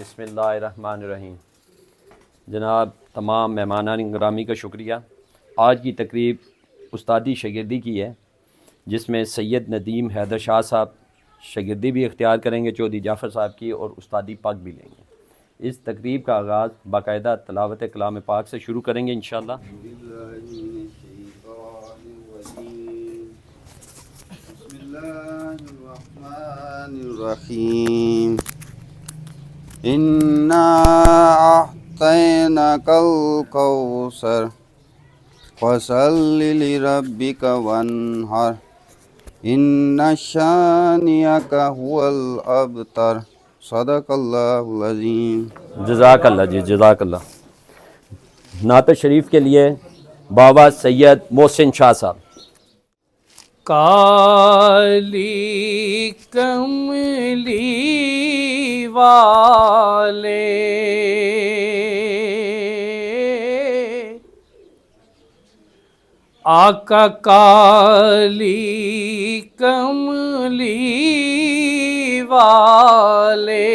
بسم اللہ الرحمن الرحیم۔ جناب تمام مہمانان گرامی کا شکریہ۔ آج کی تقریب استادی شاگردی کی ہے، جس میں سید ندیم حیدر شاہ صاحب شاگردی بھی اختیار کریں گے چودھری جعفر صاحب کی، اور استادی پاک بھی لیں گے۔ اس تقریب کا آغاز باقاعدہ تلاوت کلام پاک سے شروع کریں گے انشاءاللہ۔ بسم اللہ الرحمن الرحیم۔ انا اعطیناک الکوثر فصل لربک وانحر ان شانئک هو الابتر۔ صدق اللہ العظیم۔ جزاک اللہ جی، جزاک اللہ۔ نعت شریف کے لیے بابا سید محسن شاہ صاحب۔ کالی کملی والے آقا کالی کملی والے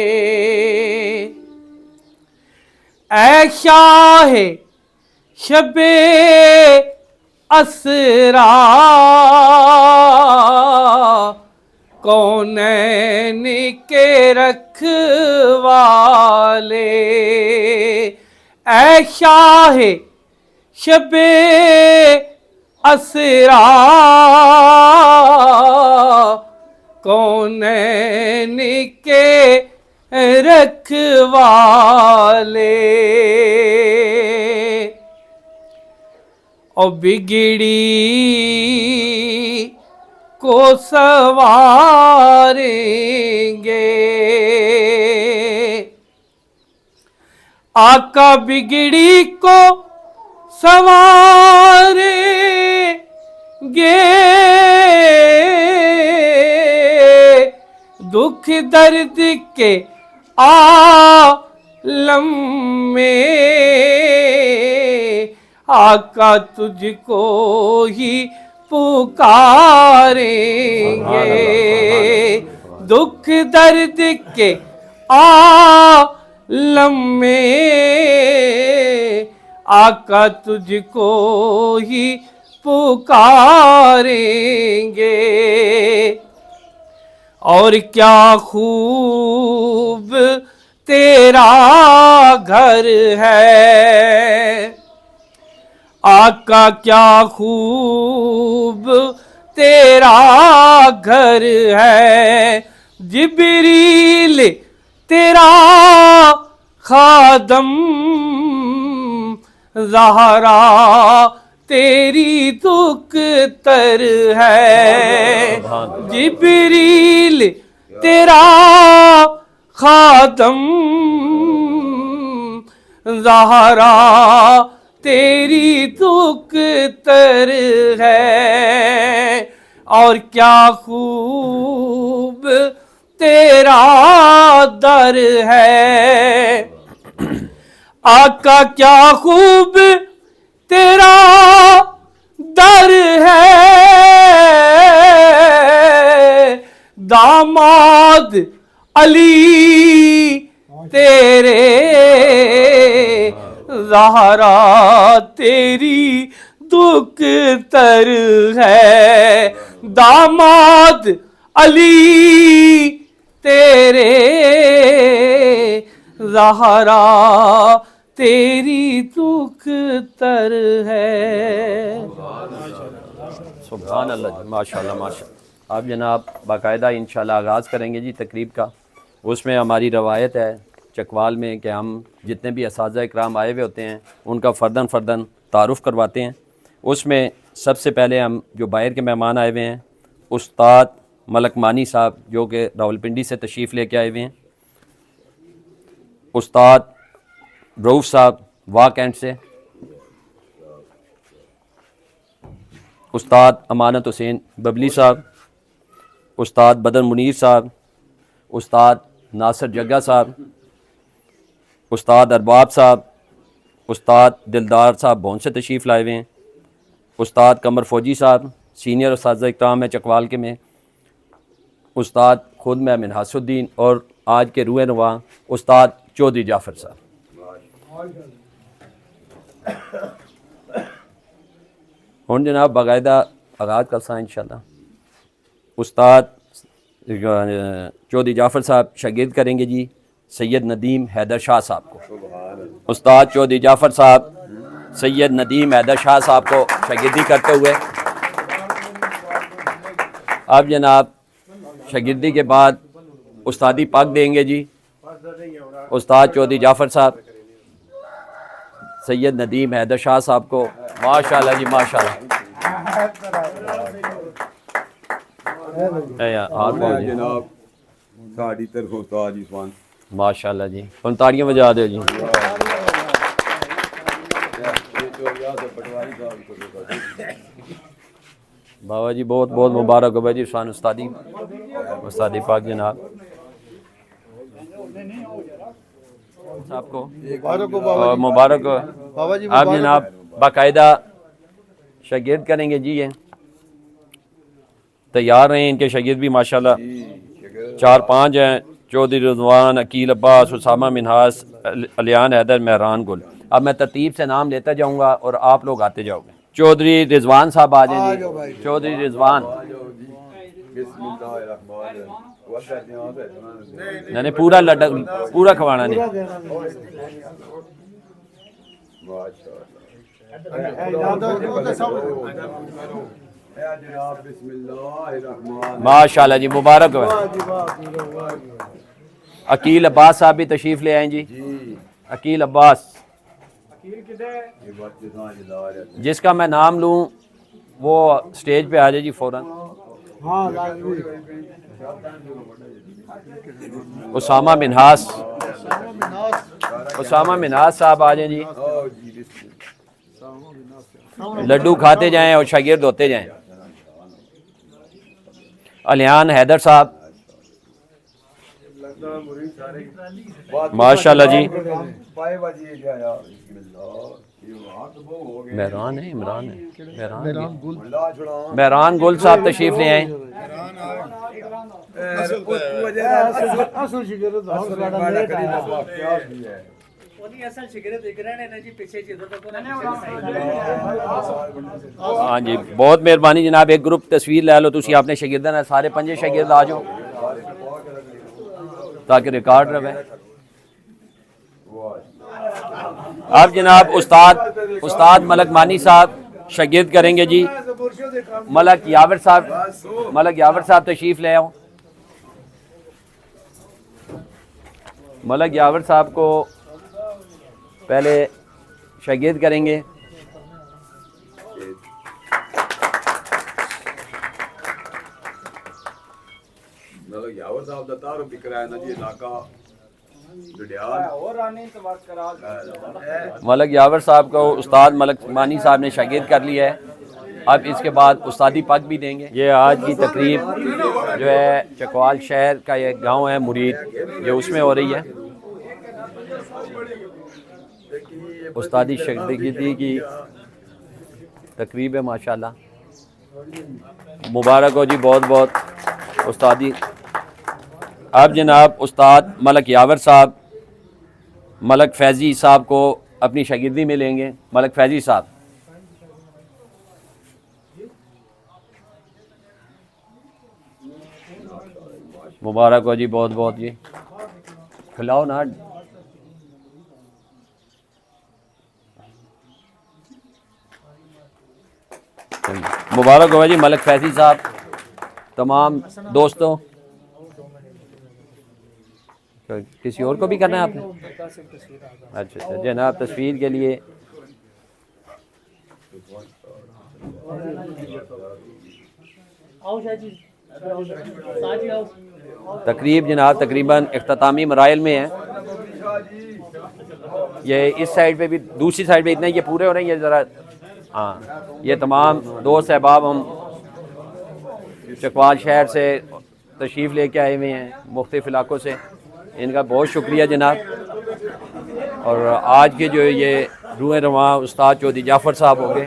اے شاہ شب اسرا کونین کے رکھوالے اے شاہ شب اسرا کونین کے رکھوالے او بگڑی کو سواریں گے آقا بگڑی کو سواریں گے دکھ درد کے عالم میں آقا تجھ کو ہی پکاریں گے دکھ درد کے عالم میں آقا تجھ کو ہی پکاریں گے اور کیا خوب تیرا گھر ہے آقا کیا خوب تیرا گھر ہے جبریل تیرا خادم زہرا تیری دختر ہے جبریل تیرا خادم زہرا تیری دختر ہے اور کیا خوب تیرا در ہے آقا کیا خوب تیرا در ہے داماد علی تیرے زہرا تیری دختر ہے داماد علی تیرے زہرا تیری دختر ہے۔ سبحان اللہ جی، ماشاءاللہ ماشاءاللہ۔ آپ جناب باقاعدہ انشاءاللہ آغاز کریں گے جی تقریب کا۔ اس میں ہماری روایت ہے چکوال میں کہ ہم جتنے بھی اساتذہ اکرام آئے ہوئے ہوتے ہیں ان کا فرداً تعارف کرواتے ہیں۔ اس میں سب سے پہلے ہم جو باہر کے مہمان آئے ہوئے ہیں استاد ملک مانی صاحب جو کہ راولپنڈی سے تشریف لے کے آئے ہوئے ہیں، استاد رؤف صاحب واہ کینٹ سے، استاد امانت حسین ببلی صاحب، استاد بدر منیر صاحب، استاد ناصر جگہ صاحب، استاد ارباب صاحب، استاد دلدار صاحب بون سے تشریف لائے ہوئے ہیں، استاد قمر فوجی صاحب سینئر اساتذہ اکرام ہے چکوال کے میں، استاد خود میں منحاس الدین اور آج کے روح نواں استاد چودھری جعفر صاحب. ہوں جناب باقاعدہ آغاز کرساں انشاءاللہ. استاد چودھری جعفر صاحب شاگرد کریں گے جی سید ندیم حیدر شاہ صاحب کو. استاد چودھری جعفر صاحب سید ندیم حیدر شاہ صاحب کو شاگردی کرتے ہوئے اب جناب شاگردی کے بعد استادی پاک دیں گے جی استاد چودھری جعفر صاحب سید ندیم حیدر شاہ صاحب کو. ماشاءاللہ جی ماشاءاللہ. جناب ساڑی طرف استاد عثمان ماشاءاللہ جی ہن تاڑیاں بجا دو جی. بابا جی بہت بہت مبارک ہو جی شان استادی پاک جناب صاحب کو مبارک ہو. آپ جناب باقاعدہ شاگرد کریں گے جی. یہ تیار ہیں ان کے شاگرد بھی ماشاءاللہ 4-5 ہیں. چودھری رضوان، عقیل عباس، اسامہ منہاس، علیان حیدر، مہران گل. اب میں ترتیب سے نام لیتا جاؤں گا اور آپ لوگ آتے جاؤ گے. چودھری رضوان صاحب آ جائیں جی. چودھری رضوان بسم اللہ الرحمن الرحیم. نہیں پورا پورا کھوانا نہیں. جناب بسم اللہ الرحمن. ماشاءاللہ جی مبارک ہو. عقیل عباس صاحب بھی تشریف لے آئیں جی. عقیل عباس جس کا میں نام لوں وہ سٹیج پہ آ جائے جی فوراً. اسامہ منہاس صاحب آ جائیں جی. لڈو کھاتے جائیں اور شاگرد ہوتے جائیں. علیان حیدر صاحب ماشاءاللہ جی. مہران ہے عمران ہے مہران گل صاحب تشریف لے آئیں. ہاں جی بہت مہربانی جناب. ایک گروپ تصویر لے لو تسی اپنے شاگرداں نال. سارے 5 شاگرد آ جاؤ تاکہ ریکارڈ رہے. اب جناب استاد ملک مانی صاحب شاگرد کریں گے جی. ملک یاور صاحب تشریف لے آؤ. ملک یاور صاحب کو پہلے شاگرد کریں گے. یاور صاحب دا تعارف بھی کرایا نا جی. علاقہ ملک یاور صاحب کو استاد ملک مانی صاحب نے شاگرد کر لیا ہے. اب اس کے بعد استادی پاک بھی دیں گے. یہ آج کی تقریب جو ہے چکوال شہر کا یہ گاؤں ہے مرید یہ اس میں ہو رہی ہے. استادی شاگردی کی تقریب ہے ماشاءاللہ. مبارک ہو جی بہت بہت استادی. اب جناب استاد ملک یاور صاحب ملک فیضی صاحب کو اپنی شاگردی میں لیں گے. ملک فیضی صاحب مبارک ہو جی بہت بہت جی. کھلاؤ نا. مبارک ہو جی ملک فیضی صاحب. تمام دوستوں کسی اور کو بھی کرنا ہے آپ نے؟ اچھا جناب تصویر کے لیے تقریب جناب تقریباً اختتامی مراحل میں ہے. یہ اس سائڈ پہ بھی دوسری سائڈ پہ اتنے یہ پورے ہو رہے ہیں. یہ ذرا ہاں یہ تمام دوست احباب ہم چکوال شہر سے تشریف لے کے آئے ہوئے ہیں مختلف علاقوں سے. ان کا بہت شکریہ جناب. اور آج کے جو یہ روح رواں استاد چودھری جعفر صاحب ہو گئے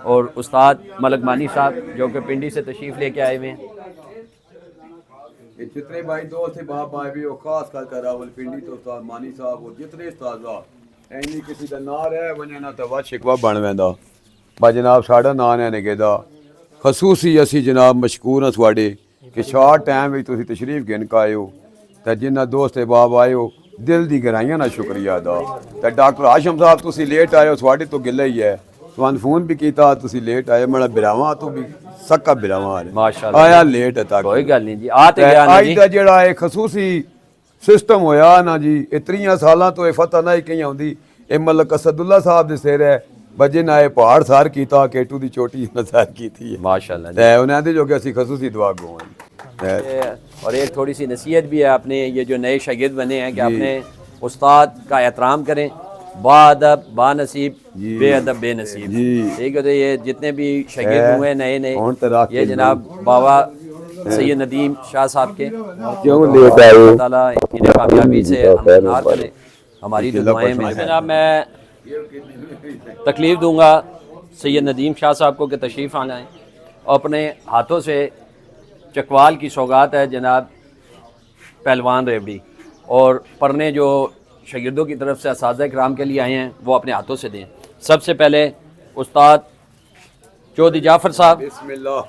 اور استاد ملک مانی صاحب جو کہ پنڈی سے تشریف لے کے آئے ہوئے ہیں. یہ جتنے بھائی دوست تھے باپ آئے بھی وہ خاص کر راولپنڈی تو استاد مانی صاحب اور جتنے استاد اینی کسی کا نام ہے ونجے نہ تو وا شکوا بن ویندا با جناب ساڈا نام ہے نگیدا خصوصی اسی جناب مشکور ہاں تواڈے کہ شارٹ ٹائم وچ تسی تشریف گن کے آئے ہو تے جنہ دوست احباب آئے ہو دل دی گہرائیاں نال شکریہ ادا تے ڈاکٹر ہاشم صاحب تسی لیٹ آئے ہو تواڈے تو گلہ ہی ہے تمہیں فون بھی کیتا تسی لیٹ آئے میرا براواں تو بھی سکا براواں ماشاءاللہ آیا لیٹ ہے تک کوئی گل نہیں جی آتے گیا نا اج جی دا جڑا اے خصوصی سسٹم ہویا نا جی اتنیاں سالاں تو اے فتح نہ کہیں ہوندی اے ملک اسد اللہ صاحب دے سر ہے بجے نہ اے پہاڑ سار کیتا کیٹو دی چوٹی نظر کیتی ہے ماشاءاللہ جی تے انہاں دے جو کہ اسی خصوصی دعا گو ہیں اور ایک تھوڑی سی نصیحت بھی ہے اپنے یہ جو نئے شاگرد بنے ہیں کہ اپنے استاد کا احترام کریں با ادب با نصیب بے ادب بے نصیب ٹھیک ہے تو یہ جتنے بھی شاگرد ہوئے نئے نئے یہ جناب بابا سید ندیم شاہ صاحب کے کیوں لیٹ آئے اللہ تعالیٰ انہیں کامیابی سے ہمکنار کرے ہماری تو دعائیں میں جناب میں تکلیف دوں گا سید ندیم شاہ صاحب کو کہ تشریف آنا ہے اپنے ہاتھوں سے چکوال کی سوغات ہے جناب پہلوان ریوڑی اور پڑھنے جو شاگردوں کی طرف سے اساتذہ کرام کے لیے آئے ہیں وہ اپنے ہاتھوں سے دیں سب سے پہلے استاد چودھری جعفر صاحب بسم اللہ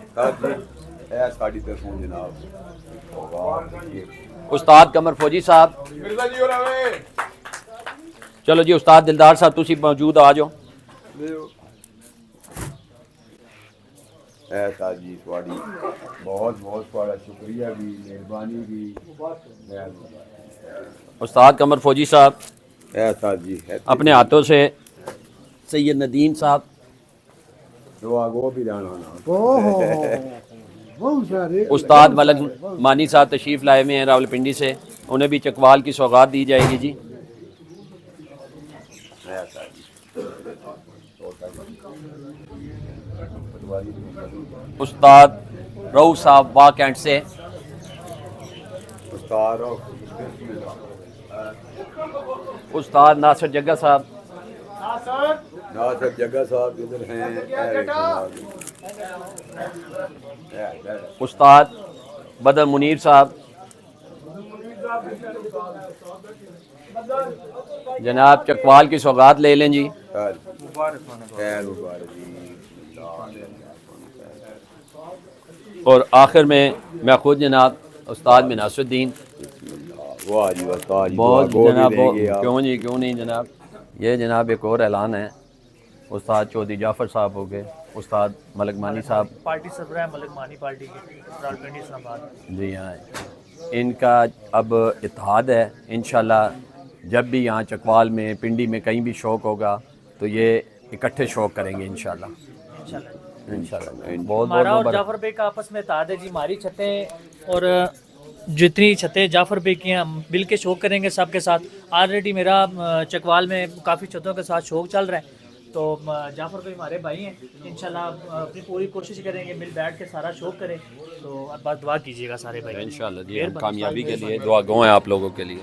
اے ساڈی طرفوں جناب استاد قمر فوجی صاحب چلو جی استاد دلدار صاحب تسی موجود آ جاؤ اے ساڈ جی تواڈی بہت بہت تواڈا شکریہ بھی مہربانی بھی استاد قمر فوجی صاحب اے ساڈ جی اپنے ہاتھوں سے سید ندیم صاحب دعا گو بھی لانا استاد ملک مانی صاحب تشریف لائے ہوئے ہیں راولپنڈی سے انہیں بھی چکوال کی سوغات دی جائے گی جی استاد رو صاحب وا کینٹ سے استاد ناصر جگہ صاحب ناصر جگہ صاحب ادھر ہیں استاد بدر منیر صاحب جناب چکوال کی سوغات لے لیں جی اور آخر میں خود جناب استاد مناصر الدین بہت جناب کیوں جی کیوں نہیں جناب یہ جناب ایک اور اعلان ہے استاد چودھری جعفر صاحب ہو گئے استاد ملک مانی صاحب پارٹی سربراہ ملک مانی پارٹی کے راولپنڈی اسلام آباد جی ہاں ان کا اب اتحاد ہے انشاءاللہ جب بھی یہاں چکوال میں پنڈی میں کہیں بھی شوق ہوگا تو یہ اکٹھے شوق کریں گے انشاءاللہ بہت ہمارا اور بہت جعفر بھائی کا آپس میں اتحاد ہے جی ہماری چھتیں اور جتنی چھتیں جعفر بھائی کی ہیں ہم مل کے شوق کریں گے سب کے ساتھ آلریڈی میرا چکوال میں کافی چھتوں کے ساتھ شوق چل رہا ہے تو جعفر بھائی ہمارے بھائی ہیں انشاءاللہ اپنی پوری کوشش کریں گے مل بیٹھ کے سارا شوق کریں تو بس دعا کیجیے گا سارے بھائی انشاءاللہ جی ہم کامیابی کے لیے دعا گو ہیں آپ لوگوں کے لیے